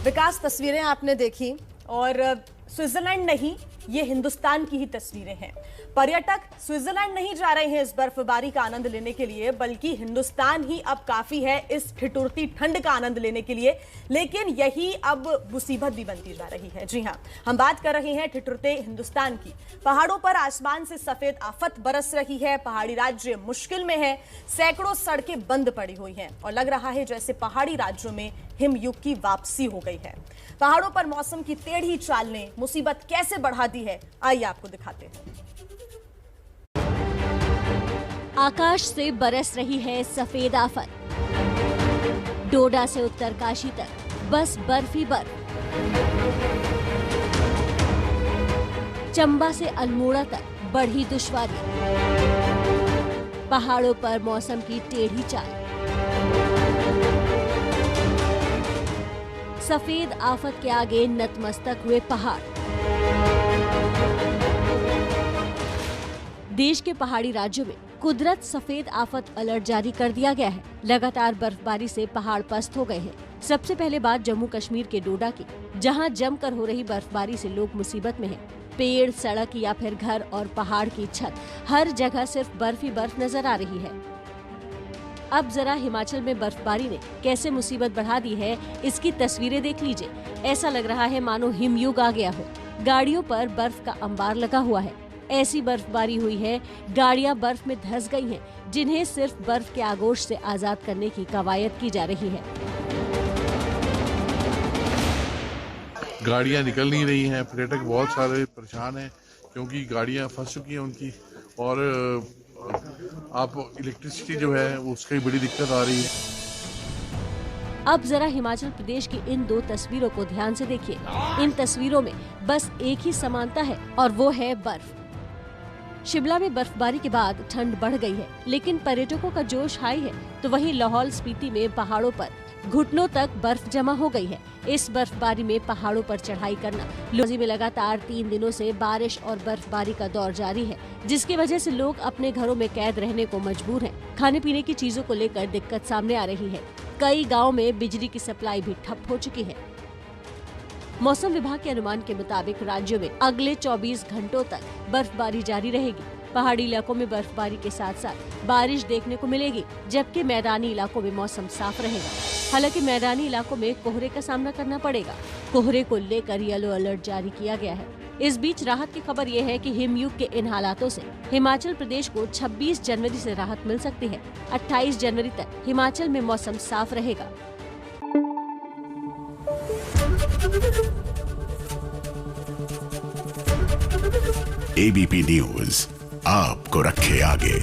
विकास, तस्वीरें आपने देखी और स्विट्जरलैंड नहीं, ये हिंदुस्तान की ही तस्वीरें हैं। पर्यटक स्विट्जरलैंड नहीं जा रहे हैं इस बर्फबारी का आनंद लेने के लिए, बल्कि हिंदुस्तान ही अब काफी है इस ठिठुरती ठंड का आनंद लेने के लिए। लेकिन यही अब मुसीबत भी बनती जा रही है। जी हां, हम बात कर रहे हैं ठिठुरते हिंदुस्तान की। पहाड़ों पर आसमान से सफेद आफत बरस रही है। पहाड़ी राज्य मुश्किल में है। सैकड़ों सड़कें बंद पड़ी हुई हैं और लग रहा है जैसे पहाड़ी राज्यों में हिमयुग की वापसी हो गई है। पहाड़ों पर मौसम की टेढ़ी चाल ने मुसीबत कैसे बढ़ा दी है, आइए आपको दिखाते हैं। आकाश से बरस रही है सफेद आफत। डोडा से उत्तरकाशी तक बस बर्फ ही बर्फ। चंबा से अल्मोड़ा तक बढ़ी दुश्वारी। पहाड़ों पर मौसम की टेढ़ी चाल। सफेद आफत के आगे नतमस्तक हुए पहाड़। देश के पहाड़ी राज्यों में कुदरत सफेद आफत अलर्ट जारी कर दिया गया है। लगातार बर्फबारी से पहाड़ पस्त हो गए हैं। सबसे पहले बात जम्मू कश्मीर के डोडा की, जहां जमकर हो रही बर्फबारी से लोग मुसीबत में हैं। पेड़, सड़क या फिर घर और पहाड़ की छत, हर जगह सिर्फ बर्फ ही बर्फ नजर आ रही है। अब जरा हिमाचल में बर्फबारी ने कैसे मुसीबत बढ़ा दी है, इसकी तस्वीरें देख लीजिए। ऐसा लग रहा है मानो हिमयुग आ गया हो। गाड़ियों पर बर्फ का अंबार लगा हुआ है। ऐसी बर्फबारी हुई है, गाड़ियां बर्फ में धंस गई हैं, जिन्हें सिर्फ बर्फ के आगोश से आजाद करने की कवायद की जा रही है। गाड़ियां निकल नहीं रही हैं। पर्यटक बहुत सारे परेशान हैं क्योंकि गाड़ियां फंस चुकी हैं उनकी, और आप इलेक्ट्रिसिटी जो है उसकी बड़ी दिक्कत आ रही है। अब जरा हिमाचल प्रदेश की इन दो तस्वीरों को ध्यान से देखिए। इन तस्वीरों में बस एक ही समानता है और वो है बर्फ। शिमला में बर्फबारी के बाद ठंड बढ़ गई है, लेकिन पर्यटकों का जोश हाई है, तो वहीं लाहौल स्पीति में पहाड़ों पर घुटनों तक बर्फ जमा हो गई है। इस बर्फबारी में पहाड़ों पर चढ़ाई करना, लोजी में लगातार 3 दिनों से बारिश और बर्फबारी का दौर जारी है, जिसकी वजह से लोग अपने घरों में कैद रहने को मजबूर हैं। खाने पीने की चीजों को लेकर दिक्कत सामने आ रही है। कई गाँव में बिजली की सप्लाई भी ठप हो चुकी है। मौसम विभाग के अनुमान के मुताबिक राज्य में अगले 24 घंटों तक बर्फबारी जारी रहेगी। पहाड़ी इलाकों में बर्फबारी के साथ साथ बारिश देखने को मिलेगी, जबकि मैदानी इलाकों में मौसम साफ रहेगा। हालांकि मैदानी इलाकों में कोहरे का सामना करना पड़ेगा। कोहरे को लेकर येलो अलर्ट जारी किया गया है। इस बीच राहत की खबर ये है कि हिमयुग के इन हालातों से हिमाचल प्रदेश को 26 जनवरी से राहत मिल सकती है। 28 जनवरी तक हिमाचल में मौसम साफ रहेगा। एबीपी न्यूज आपको रखे आगे।